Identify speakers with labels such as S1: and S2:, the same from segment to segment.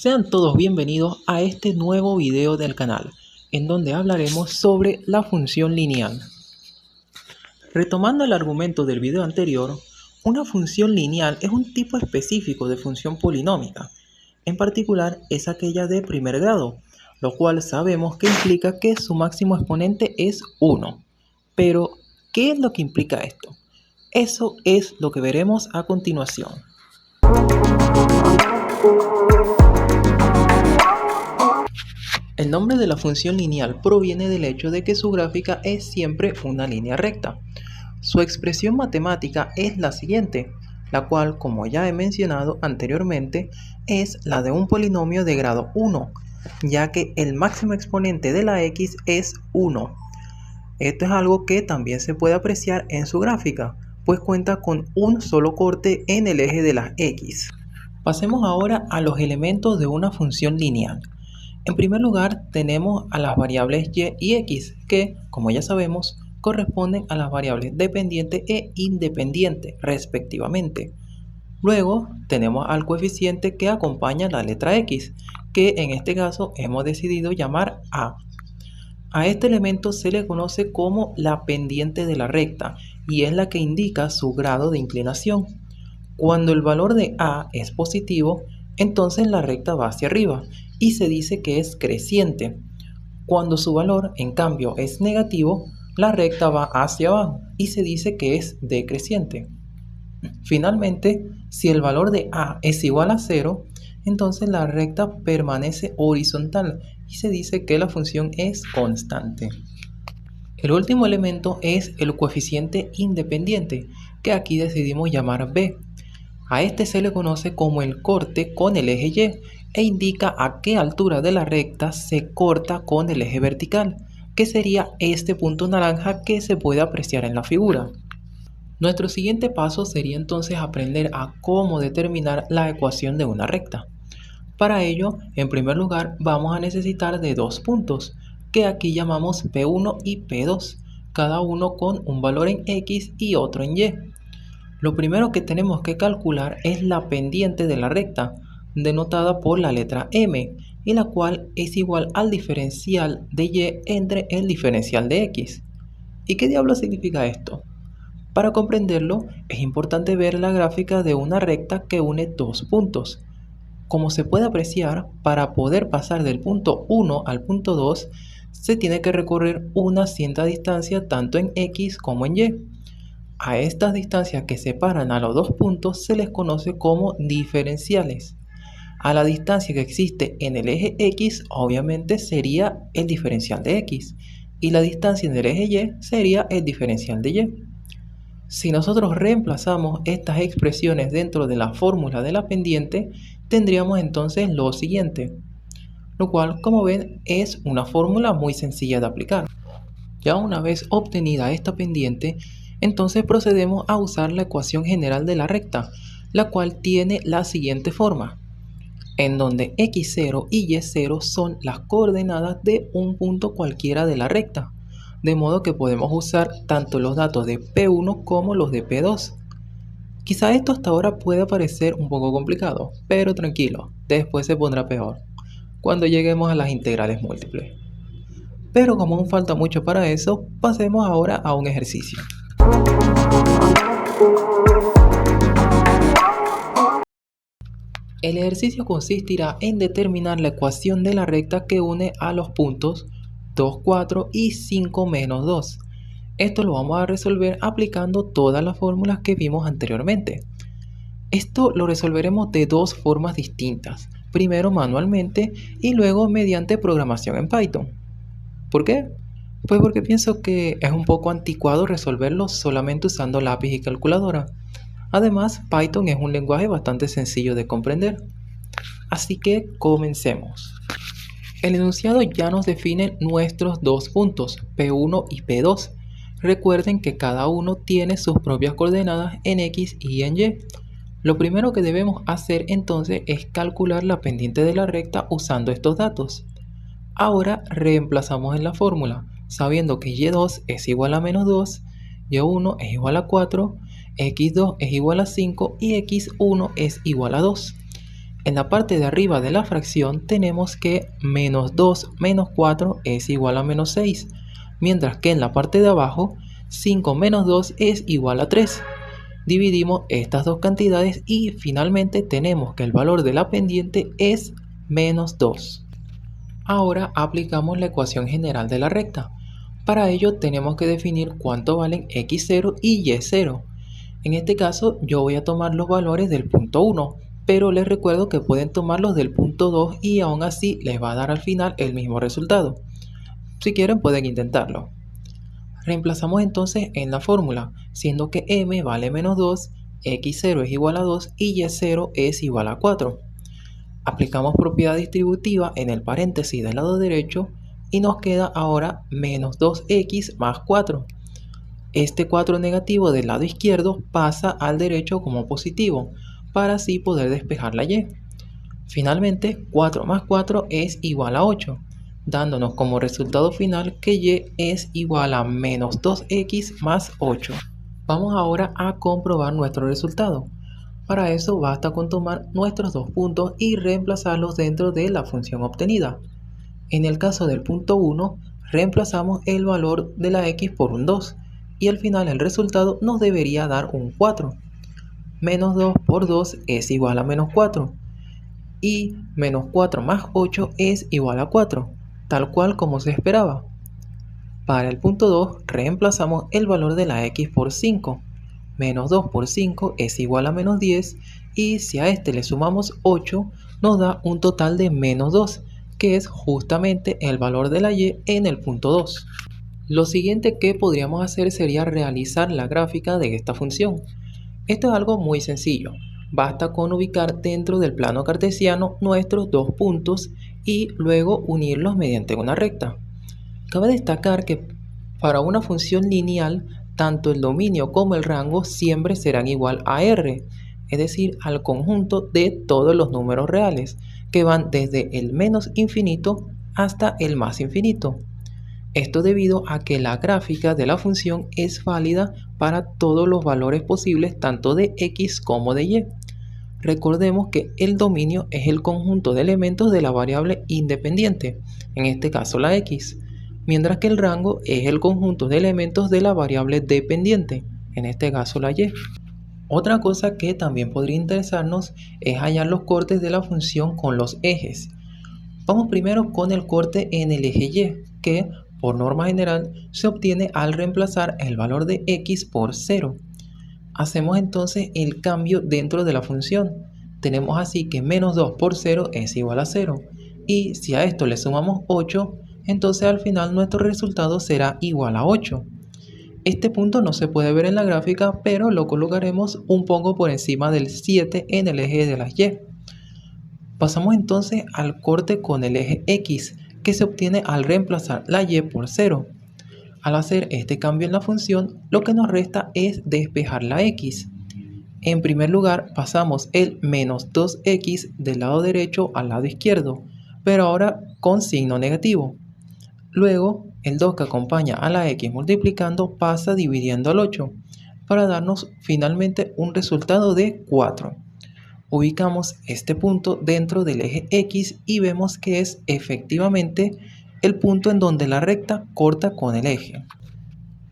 S1: Sean todos bienvenidos a este nuevo video del canal, en donde hablaremos sobre la función lineal. Retomando el argumento del video anterior, una función lineal es un tipo específico de función polinómica. En particular es aquella de primer grado, lo cual sabemos que implica que su máximo exponente es 1. Pero, ¿qué es lo que implica esto? Eso es lo que veremos a continuación. El nombre de la función lineal proviene del hecho de que su gráfica es siempre una línea recta. Su expresión matemática es la siguiente, la cual, como ya he mencionado anteriormente, es la de un polinomio de grado 1, ya que el máximo exponente de la x es 1. Esto es algo que también se puede apreciar en su gráfica, pues cuenta con un solo corte en el eje de las x. Pasemos ahora a los elementos de una función lineal. En primer lugar, tenemos a las variables y y x, que, como ya sabemos, corresponden a las variables dependiente e independiente, respectivamente. Luego, tenemos al coeficiente que acompaña la letra x, que en este caso hemos decidido llamar a. A este elemento se le conoce como la pendiente de la recta y es la que indica su grado de inclinación. Cuando el valor de a es positivo, entonces la recta va hacia arriba y se dice que es creciente. Cuando su valor, en cambio, es negativo, la recta va hacia abajo y se dice que es decreciente. Finalmente, si el valor de a es igual a 0, entonces la recta permanece horizontal y se dice que la función es constante. El último elemento es el coeficiente independiente, que aquí decidimos llamar b. A este se le conoce como el corte con el eje y e indica a qué altura de la recta se corta con el eje vertical, que sería este punto naranja que se puede apreciar en la figura. Nuestro siguiente paso sería entonces aprender a cómo determinar la ecuación de una recta. Para ello, en primer lugar, vamos a necesitar de dos puntos, que aquí llamamos P1 y P2, cada uno con un valor en X y otro en Y. Lo primero que tenemos que calcular es la pendiente de la recta, denotada por la letra M, y la cual es igual al diferencial de Y entre el diferencial de X. ¿Y qué diablo significa esto? Para comprenderlo, es importante ver la gráfica de una recta que une dos puntos. Como se puede apreciar, para poder pasar del punto 1 al punto 2, se tiene que recorrer una cierta distancia tanto en X como en Y. A estas distancias que separan a los dos puntos se les conoce como diferenciales. A la distancia que existe en el eje X, obviamente sería el diferencial de X, y la distancia en el eje Y sería el diferencial de Y. Si nosotros reemplazamos estas expresiones dentro de la fórmula de la pendiente, tendríamos entonces lo siguiente, lo cual, como ven, es una fórmula muy sencilla de aplicar. Ya una vez obtenida esta pendiente, entonces procedemos a usar la ecuación general de la recta, la cual tiene la siguiente forma, en donde x0 y y0 son las coordenadas de un punto cualquiera de la recta, de modo que podemos usar tanto los datos de P1 como los de P2. Quizá esto hasta ahora pueda parecer un poco complicado, pero tranquilo, después se pondrá peor, cuando lleguemos a las integrales múltiples. Pero como aún falta mucho para eso, pasemos ahora a un ejercicio. El ejercicio consistirá en determinar la ecuación de la recta que une a los puntos 2, 4 y 5, menos 2. Esto lo vamos a resolver aplicando todas las fórmulas que vimos anteriormente. Esto lo resolveremos de dos formas distintas, primero manualmente y luego mediante programación en Python. ¿Por qué? Pues porque pienso que es un poco anticuado resolverlo solamente usando lápiz y calculadora. Además, Python es un lenguaje bastante sencillo de comprender. Así que comencemos. El enunciado ya nos define nuestros dos puntos, P1 y P2. Recuerden que cada uno tiene sus propias coordenadas en X y en Y. Lo primero que debemos hacer entonces es calcular la pendiente de la recta usando estos datos. Ahora reemplazamos en la fórmula, sabiendo que y2 es igual a menos 2, y1 es igual a 4, x2 es igual a 5 y x1 es igual a 2. En la parte de arriba de la fracción tenemos que menos 2 menos 4 es igual a menos 6, mientras que en la parte de abajo 5 menos 2 es igual a 3. Dividimos estas dos cantidades y finalmente tenemos que el valor de la pendiente es menos 2. Ahora aplicamos la ecuación general de la recta. Para ello tenemos que definir cuánto valen x0 y y0. En este caso yo voy a tomar los valores del punto 1, pero les recuerdo que pueden tomarlos del punto 2 y aún así les va a dar al final el mismo resultado. Si quieren pueden intentarlo. Reemplazamos entonces en la fórmula, siendo que m vale menos 2, x0 es igual a 2 y y0 es igual a 4. Aplicamos propiedad distributiva en el paréntesis del lado derecho y nos queda ahora menos 2x más 4. Este 4 negativo del lado izquierdo pasa al derecho como positivo, para así poder despejar la y. Finalmente, 4 más 4 es igual a 8, dándonos como resultado final que y es igual a menos 2x más 8. Vamos ahora a comprobar nuestro resultado. Para eso basta con tomar nuestros dos puntos y reemplazarlos dentro de la función obtenida. En el caso del punto 1, reemplazamos el valor de la x por un 2 y al final el resultado nos debería dar un 4. Menos 2 por 2 es igual a menos 4 y menos 4 más 8 es igual a 4, tal cual como se esperaba. Para el punto 2 reemplazamos el valor de la x por 5. Menos 2 por 5 es igual a menos 10 y si a este le sumamos 8 nos da un total de menos 2, que es justamente el valor de la y en el punto 2. Lo siguiente que podríamos hacer sería realizar la gráfica de esta función. Esto es algo muy sencillo, basta con ubicar dentro del plano cartesiano nuestros dos puntos y luego unirlos mediante una recta. Cabe destacar que para una función lineal, tanto el dominio como el rango siempre serán igual a R, es decir, al conjunto de todos los números reales, que van desde el menos infinito hasta el más infinito. Esto debido a que la gráfica de la función es válida para todos los valores posibles tanto de x como de y. Recordemos que el dominio es el conjunto de elementos de la variable independiente, en este caso la x, mientras que el rango es el conjunto de elementos de la variable dependiente, en este caso la y. Otra cosa que también podría interesarnos es hallar los cortes de la función con los ejes. Vamos primero con el corte en el eje y, que por norma general se obtiene al reemplazar el valor de x por 0. Hacemos entonces el cambio dentro de la función. Tenemos así que menos 2 por 0 es igual a 0. Y si a esto le sumamos 8, entonces al final nuestro resultado será igual a 8. Este punto no se puede ver en la gráfica, pero lo colocaremos un poco por encima del 7 en el eje de las y. Pasamos entonces al corte con el eje x, que se obtiene al reemplazar la y por 0. Al hacer este cambio en la función, lo que nos resta es despejar la x. En primer lugar, pasamos el menos 2x del lado derecho al lado izquierdo, pero ahora con signo negativo. Luego, el 2 que acompaña a la x multiplicando pasa dividiendo al 8, para darnos finalmente un resultado de 4. Ubicamos este punto dentro del eje x y vemos que es efectivamente el punto en donde la recta corta con el eje.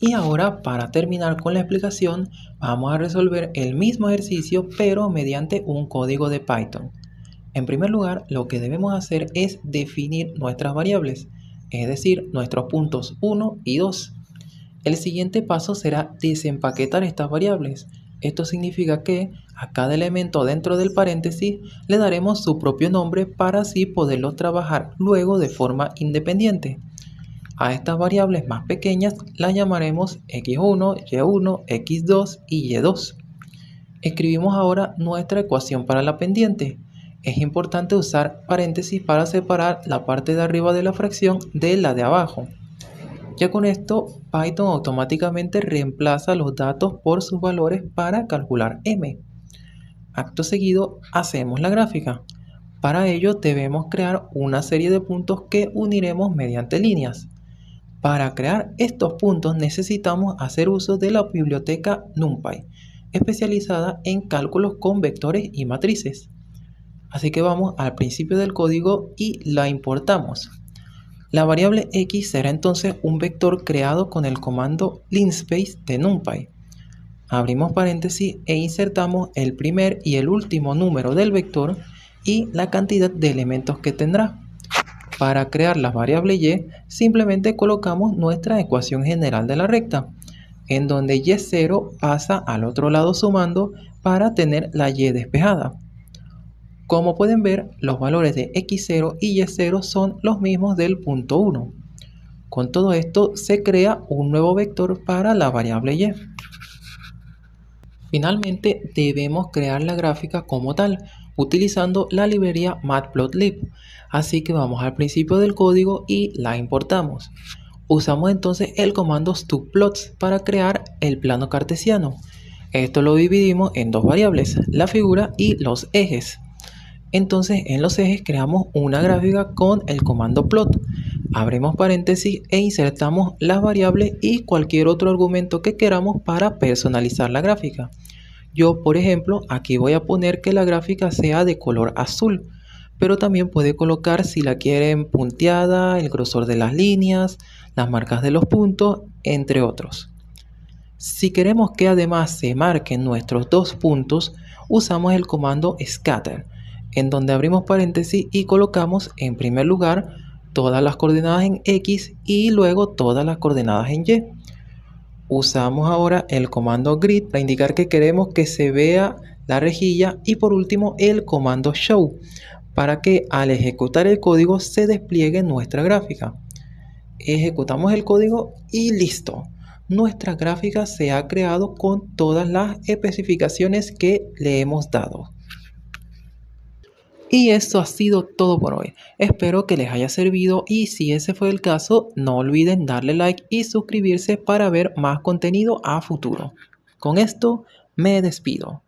S1: Y ahora, para terminar con la explicación, vamos a resolver el mismo ejercicio pero mediante un código de Python. En primer lugar, lo que debemos hacer es definir nuestras variables, es decir, nuestros puntos 1 y 2. El siguiente paso será desempaquetar estas variables. Esto significa que a cada elemento dentro del paréntesis le daremos su propio nombre para así poderlos trabajar luego de forma independiente. A estas variables más pequeñas las llamaremos x1, y1, x2 y y2. Escribimos ahora nuestra ecuación para la pendiente. Es importante usar paréntesis para separar la parte de arriba de la fracción de la de abajo. Ya con esto, Python automáticamente reemplaza los datos por sus valores para calcular m. Acto seguido, hacemos la gráfica. Para ello debemos crear una serie de puntos que uniremos mediante líneas. Para crear estos puntos necesitamos hacer uso de la biblioteca NumPy, especializada en cálculos con vectores y matrices. Así que vamos al principio del código y la importamos. La variable x será entonces un vector creado con el comando linspace de NumPy. Abrimos paréntesis e insertamos el primer y el último número del vector y la cantidad de elementos que tendrá. Para crear la variable y, simplemente colocamos nuestra ecuación general de la recta, en donde y0 pasa al otro lado sumando para tener la y despejada. Como pueden ver, los valores de x0 y y0 son los mismos del punto 1. Con todo esto se crea un nuevo vector para la variable y. Finalmente debemos crear la gráfica como tal, utilizando la librería matplotlib. Así que vamos al principio del código y la importamos. Usamos entonces el comando stubplots para crear el plano cartesiano. Esto lo dividimos en dos variables, la figura y los ejes. Entonces en los ejes creamos una gráfica con el comando plot. Abrimos paréntesis e insertamos las variables y cualquier otro argumento que queramos para personalizar la gráfica. Yo, por ejemplo, aquí voy a poner que la gráfica sea de color azul, pero también puede colocar, si la quieren, punteada, el grosor de las líneas, las marcas de los puntos, entre otros. Si queremos que además se marquen nuestros dos puntos, usamos el comando scatter, en donde abrimos paréntesis y colocamos en primer lugar todas las coordenadas en X y luego todas las coordenadas en Y. Usamos ahora el comando grid para indicar que queremos que se vea la rejilla y por último el comando show para que al ejecutar el código se despliegue nuestra gráfica. Ejecutamos el código y listo. Nuestra gráfica se ha creado con todas las especificaciones que le hemos dado. Y esto ha sido todo por hoy. Espero que les haya servido y si ese fue el caso, no olviden darle like y suscribirse para ver más contenido a futuro. Con esto me despido.